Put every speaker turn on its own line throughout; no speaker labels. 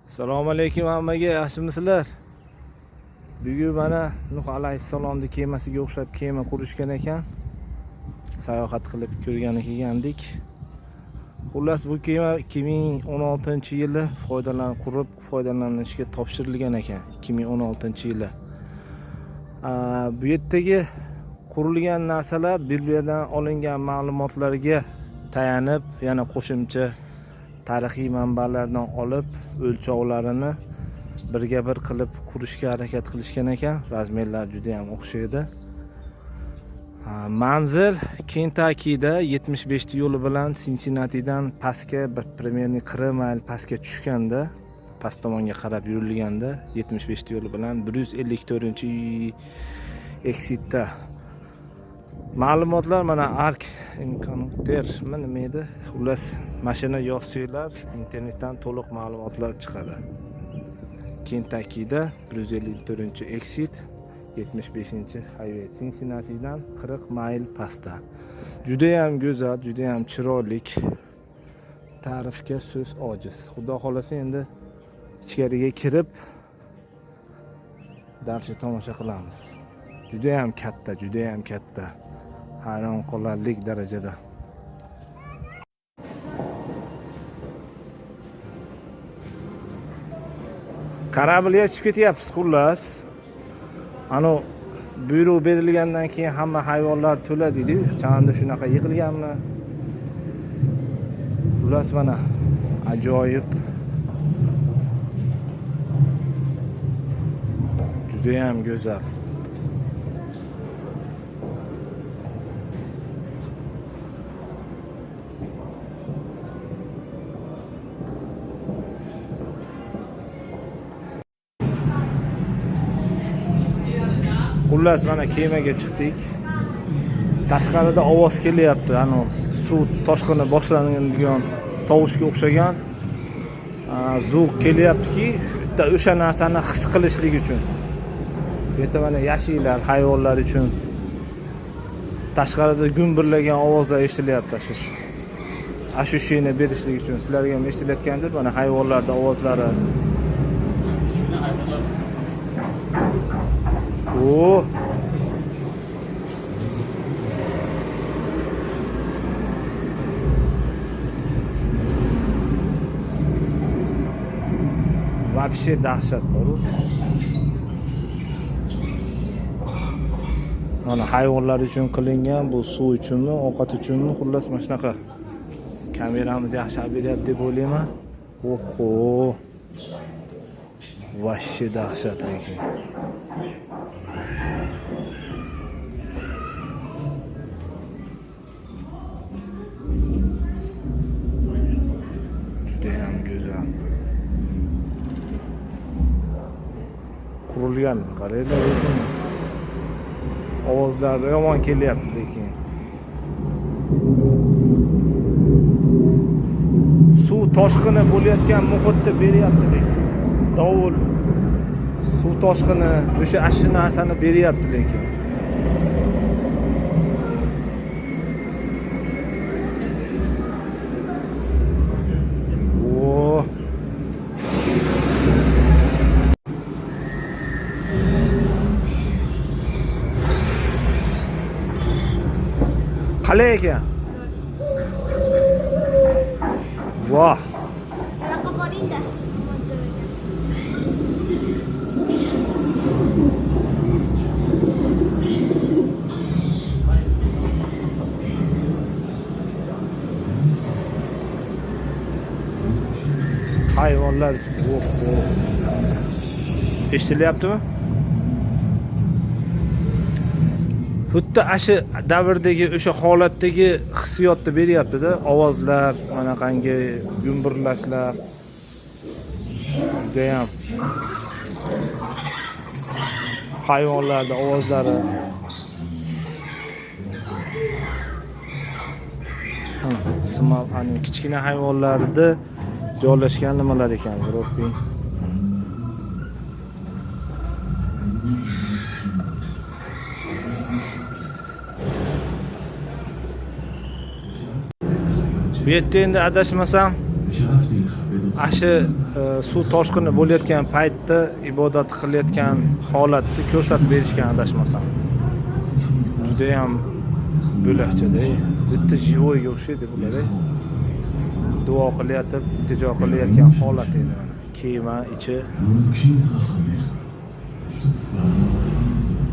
Assalomu alaykum hammaga, yaxshimisizlar? Bugun mana Nuh alayhissalomning kemasiga o'xshab kema qurishgan ekan. Sayohat qilib ko'rgani kelgandik. Xullas bu kema 2016-yili qurib foydalanishga topshirilgan ekan. 2016-yili. Bu yerdagi qurilgan narsalar Bibliyadan olingan ma'lumotlarga tayanib, yana qo'shimcha tarixiy manbalardan olib o'lchovlarini birga bir qilib qurishga harakat qilishgan ekan. Razmerlar juda ham o'xshaydi. Manzil Kentakida 75 ta yo'li bilan Sinsinnatidan pastga примерно 40 mayl pastga tushganda, past tomonga qarab yurilganda 75 ta yo'li bilan 154-exitda. Ma'lumotlar mana Ark Encounter nima edi? Xullas, mashina yozsanglar internetdan to'liq ma'lumotlar chiqadi. Kentakida 154-exit, 75-highway, Sinsinnatidan 40 mayl pastda. Juda ham go'zal, juda ham chiroyli. Ta'rifga so'z ojiz. Xudo xolasa endi ichkariga kirib darsni tomosha qilamiz. Juda ham katta, juda ham katta. Hayron qolarlik darajada. Karablga chiqib ketyapsiz xullas. Ano buyruq berilgandan keyin hamma hayvonlar to'la deydi. Chanda shunaqa yig'ilganmi? Xullas mana ajoyib. Juda ham go'zal. Xullas mana kemaga chiqdik. Tashqarida ovoz kelyapti. Ano suv toshqini boshlangan tovushga o'xshagan zvuk kelyaptiki, o'sha narsani his qilishlik uchun. Bu yerda mana yashillar, hayvonlar uchun tashqarida gumburlagan ovozlar eshitilyapti shu. Ashusini berishlik uchun sizlarga ham eshitilayotgandir. Mana hayvonlarning ovozlari. Oo. Вообще dahshat bor. Mana hayvonlar uchun qilingan, bu suv uchunmi, ovqat uchunmi, xullas mana shunaqa. Kameramiz yaxshi beryapti deb o'ylayman. Oho. Вообще dahshat lekin. Judayam go'zal. Qurilgan, qaranglar lekin ovozlar yomon kelyapti lekin. Suv toshqini bo'layotgan muhitda beryapti lekin. Dovul, suv toshqini o'sha ashuna narsani beryapti lekin. Qalay ekan? Voh. Hayvonlar, eshitilyaptimi? Xuddi ashi davrdagi o'sha holatdagi hissiyotni beryapti-da, ovozlar, mana qangi gumburlashlar. Juda ham hayvonlarning ovozlari. Simal ani kichkina hayvonlarda joylashgan nimalar ekan, Robbing. Bu yerda endi adashmasam Ashi suv toshqini bo'layotgan paytda ibodat qilayotgan holatni ko'rsatib berishgan adashmasam. Juda ham bo'lakchada. Bitta jivoyga o'xshaydi bular. Duo qilyotib, iltijo qilayotgan holat edi mana. Kema ichi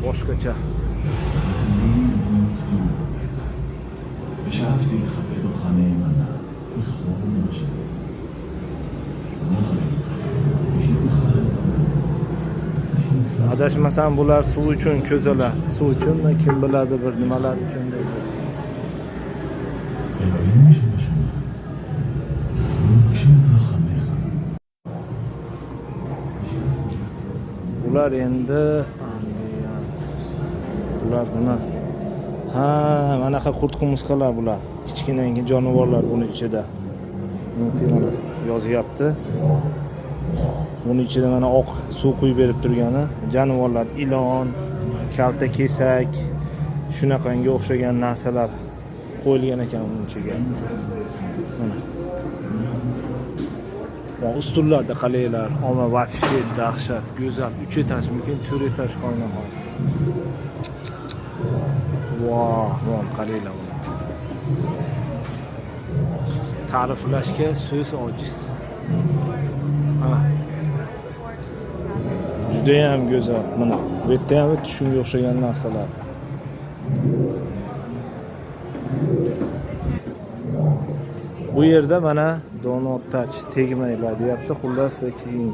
boshqacha.
ושאפתי לכבד אותך נאמנה, בכל מה שעשיתי.
Adashmasam bular suv uchun ko'zalar. Suv uchunmi, kim biladi bir nimalar uchun deydi.
אלוהים שבשמיים, מבקשים את רחמיך.
Bular endi ambiyans. Bular nima? Ha, manaqa qurt-qumursqalar bular. Kichkina jonivorlar buni ichida. Mana yozyapti. Buni ichida mana oq suv quyib berib turgani jonivorlar, ilon, kalta kesak, shunaqanga o'xshagan narsalar qo'yilgan ekan uning ichiga. Mana. Va ustunlarda qalaylar, ama vahshiy, dahshat, go'zal, 3 etaj, mumkin 4 etaj qo'ynamoq. Voh, qalaylar. Ta'riflashga so'z ojiz. Ana. Juda ham go'zal. Mana bu yerda ham shunga o'xshagan narsalar. Bu yerda mana donor touch tegmaylar deyapti. Xullas keyin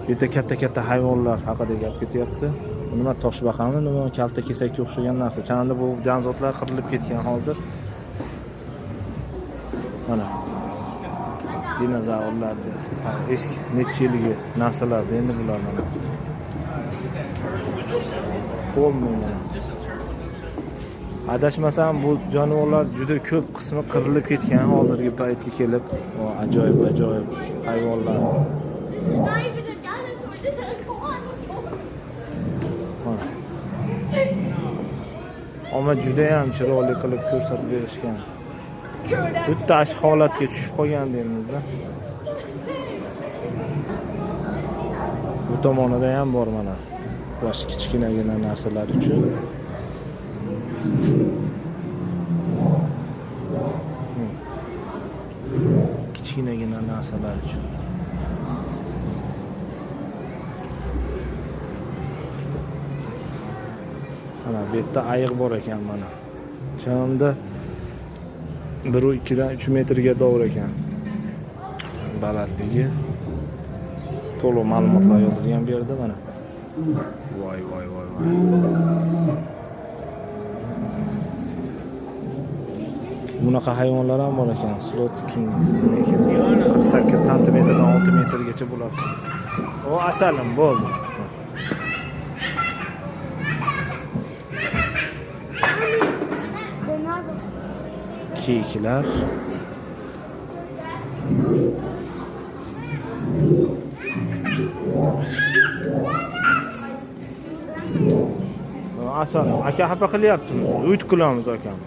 bu yerda katta hayvonlar haqida gap ketyapti. Nima toshbaqami, nima kalta kesakka o'xshagan narsa. Chanda bu jonzotlar qirilib ketgan hozir. Mana dinozavrlarni eski necha yilgi narsalar endi bular mana. Qo'lmayman. Adashmasam bu jonivorlar juda ko'p qismi qirilib ketgan hozirgi paytga kelib. Ajoyib hayvonlar. Ama juda ham chiroyli qilib ko'rsatib berishgan. Bitta ash holatga tushib qolgan deymizda. Bu tomonida ham bor mana. Boshqa kichkinagina narsalar uchun. Kichkinagina narsalar uchun. Mana bu yerda ayiq bor ekan mana. Chamda 1-2 dan 3 metrga doğru ekan. Balandligi. To'liq ma'lumotlar yozilgan bu yerda mana. Voy. Bunaqa hayvonlar ham bor ekan. Slot Kings. 48 sm dan 6 metrgacha bo'ladi. O asalim bo'ldi. Kekler. Asal, aka hapa qilyaptimiz. Uyt qilamiz akam.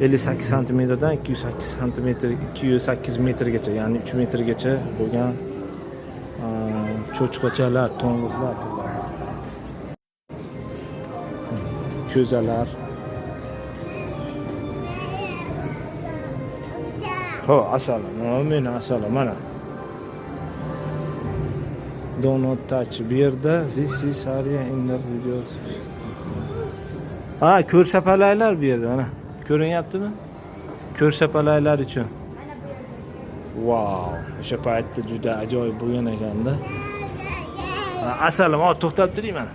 58 santimetrdan 208 santimetr, 208 metrgacha, ya'ni 3 metrgacha bo'lgan cho'chqachalar, to'ng'izlar xullas. Ko'zalar. Ho, asalom. Men asalom mana. Donut touch bu yerda this is area in the videos. Ko'rsapalaylar bu yerda mana. Ko'rinyaptimi? Ko'rsapalaylar uchun. Wow, o'sha paytda juda ajoyib bo'lgan ekanda. Asalom, to'xtab turing mana.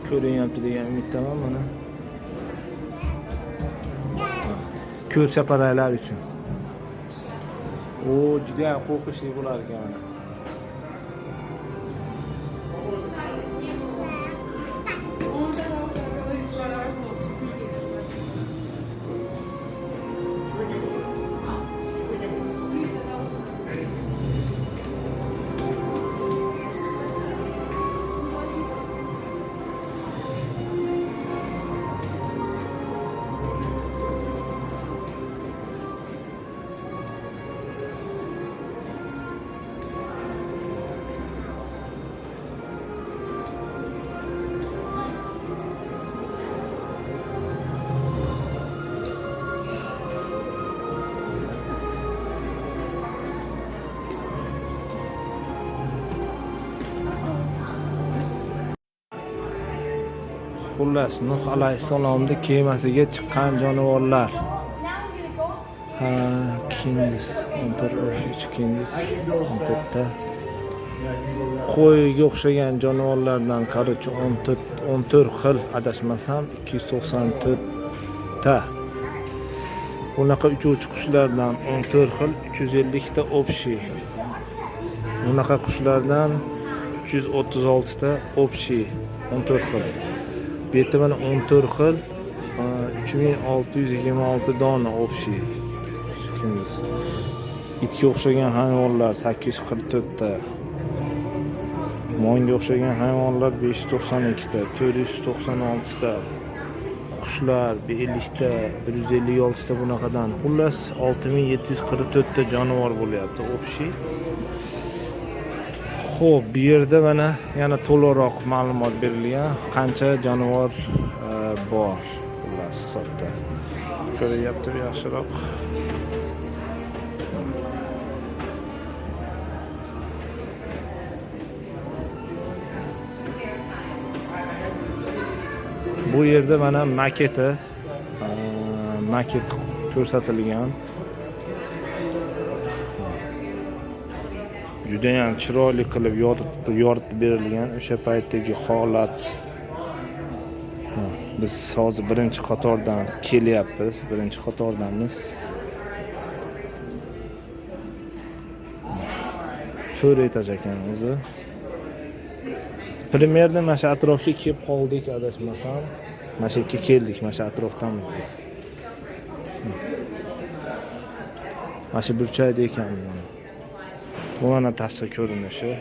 Ko'rinyapti degan umiddaman mana. Ko'rsapalaylar uchun. Juda ham qo'rqinchli bo'lar ekan mana. Xullas, Nuh alayhissalomning kemasiga chiqqan jonivorlar. Ha, Kindis, Kindis, qo'yga o'xshagan jonivorlardan qarich 14 xil adashmasam 294 ta. Bunaqa uchuvchi qushlardan 14 xil 350 ta общий. Bunaqa qushlardan 336 ta общий 14 xil. Bu yerda mana 14 xil 3626 dona общий. Itga o'xshagan hayvonlar 844 ta. Monga o'xshagan hayvonlar 592 ta, 496 ta. Qushlar 50 ta, 156 ta bunaqadan. Xullas 6744 ta jonivor bo'lyapti общий. Xo'p, bu yerda mana yana to'liqroq ma'lumot berilgan, qancha jonivor bor xullas hisobda. Ko'ryapti yaxshiroq. Bu yerda mana maket ko'rsatilgan. Juda ham chiroyli qilib yoritib berilgan o'sha paytdagi holat. Biz hozir birinchi qatordan kelyapmiz, birinchi qatordamiz. 4 etaj ekan o'zi. Primerda mana shu atrofga kelib qoldik, adashmasam. Mana shu yerga keldik, mana shu atrofdamiz biz. Mana shu burchakda ekan. Bu mana tashqi ko'rinishi.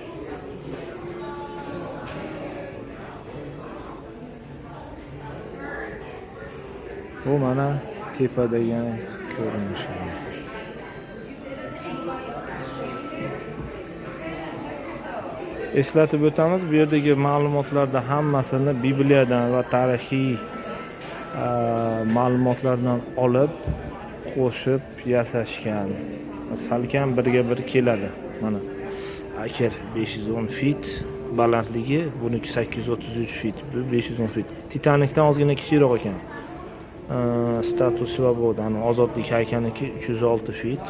Bu mana tepadagi ko'rinishi. Eslatib o'tamiz, bu yerdagi ma'lumotlarda hammasini Bibliyadan va tarixiy ma'lumotlardan olib, qo'shib yasashgan. Salkam birga bir keladi. Mana aker 510 fit, balandligi buniki 833 fit, bu 510 fit. Titanikdan ozgina kichikroq ekan. Status Svoboda, ozodlik haykalniki 306 fit,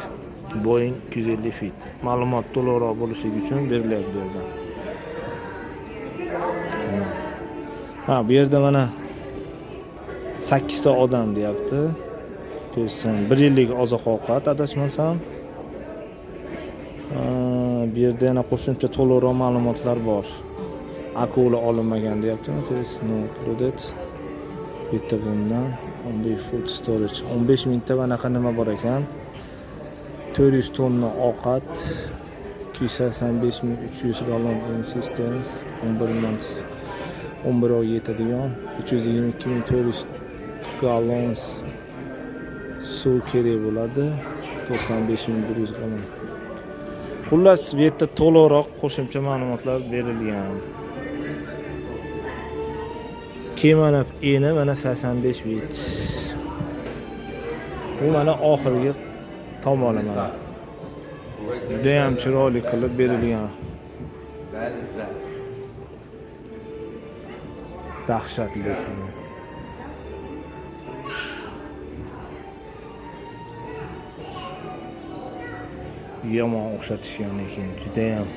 Boeing 250 fit. Ma'lumot to'liqroq bo'lishligi uchun berilyapti bu yerda. Ha, bu yerda mana 8 ta odam deyapti. Ko'rsin, 1 yillik oziq-ovqat adashmasam. Bu yerda yana qo'shimcha to'liqroq ma'lumotlar bor. Akula olinmagan deyaptimi? Ko'rsin, loaded. Bitta bundan only food storage 15 mingta bunaqa nima bor ekan. 400 tonna ovqat, 285.300 gallon systems, 11 oy yetadigan, 322.400 gallon suv kerak bo'ladi, 95.100 gallon. Xullas, bu yerda to'liqroq qo'shimcha ma'lumotlar berilgan. Kemani eni mana 85 fit. Bu mana oxirgi tomoni mana. Juda ham chiroyli qilib berilgan. Dahshatli. Yomon o'xshatishgan ekan, juda ham.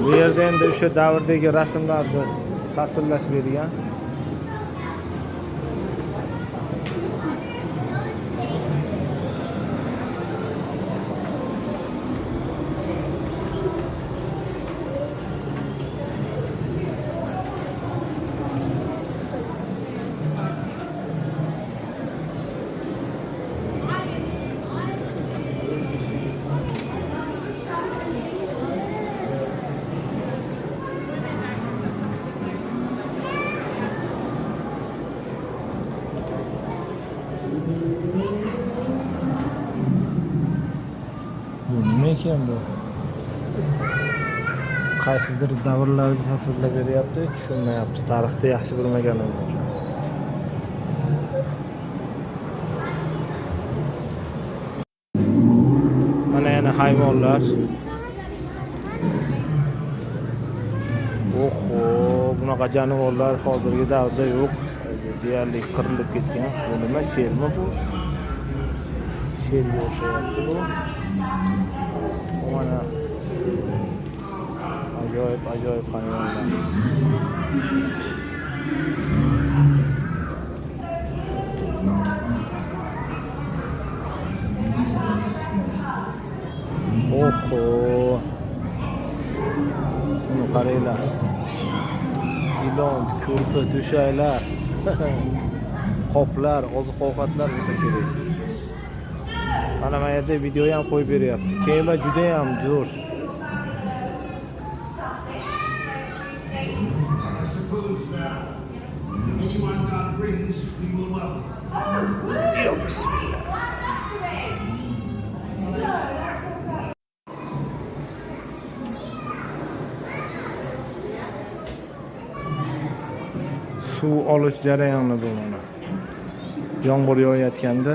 Bu yerda endi o'sha davrdagi rasmlarni tasvirlash berilgan. ekan bu? Qaysidir davrlarni tasvirlab beryapti, tushunmayapmiz. Tarixni yaxshi bilmaganimiz uchun. Mana yana hayvonlar. Oho, bunaqa jonivorlar hozirgi davrda yo'q. Deyarli qirilib ketgan. Bu nima, shermi bu? Sherga o'xshayapti bu. Mana ajoyib hayvonlar. Oho. Buni qaranglar. Ilon, ko'rpa, to'shaklar, qoplar, oziq-ovqatlar bo'lsa kerak. Mana bu yerda video ham qo'yib beryapti. Kema juda ham zo'r.
Anyone God brings, we will welcome.
Yo, bismillah. Suv olish jarayoni bu mana. Yomg'ir yog'ayotganda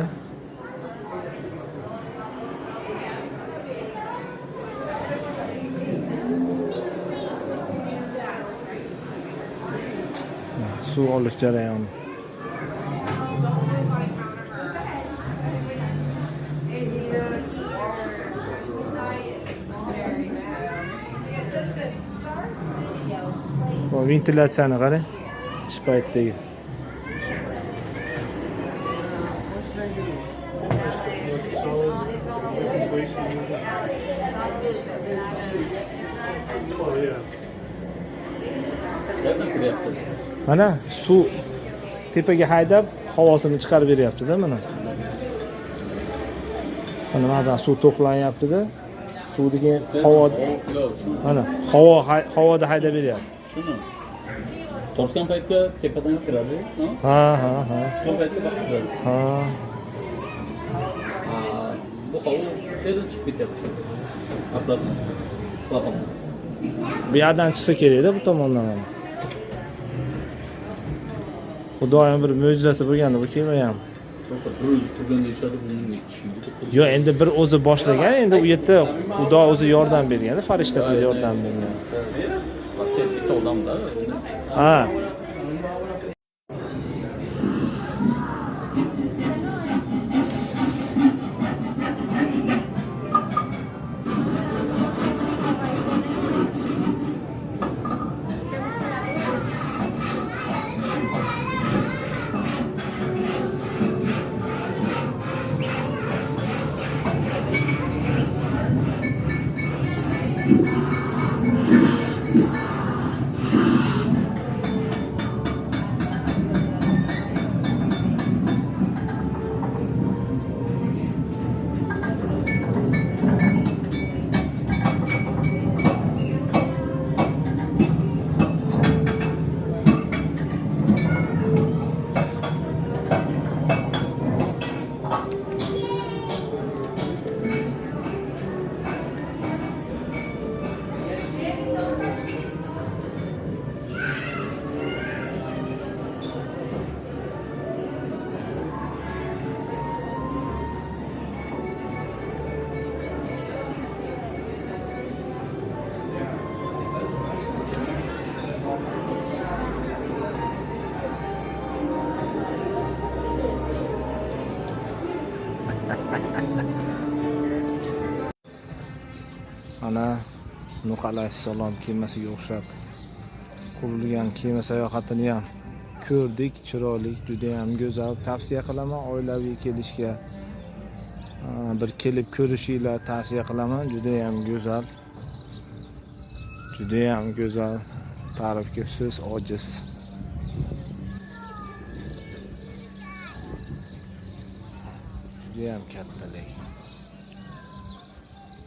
suv olish jarayoni. Bu ventilyatsiyani qarang. Ish paytidagi. Mana suv tepaga haydab havosini chiqarib beryapti-da mana. Mana bundan suv to'planyapti-da. Suvni keyin mana havoda haydab beryapti.
Shuni tortgan paytga tepadan kiradi, no?
Ha.
Chiqqan paytga boqadi.
Ha.
Bu havo tezda chiqib ketyapti. Apparatni. Baqim.
Bu yerdan chiqsa kerak-da bu tomondan mana. Xudoyim bir mo'jizasi bo'lganda bu kema ham.
Bir o'zi turgan deyishadi, buning ikki.
Yo, endi bir o'zi boshlagan, endi u yerda Xudo o'zi yordam bergan, farishtalar yordam bergan.
Bitta odamda.
Ha. Ana Nuh alayhissalom kemasiga o'xshab qurilgan kema sayohatini ham ko'rdik. Chiroyli, juda ham go'zal. Tavsiya qilaman oilaviy kelishga. Bir kelib ko'rishinglar tavsiya qilaman. Juda ham go'zal. Juda ham go'zal. Ta'rifga so'z ojiz. Juda ham katta lekin.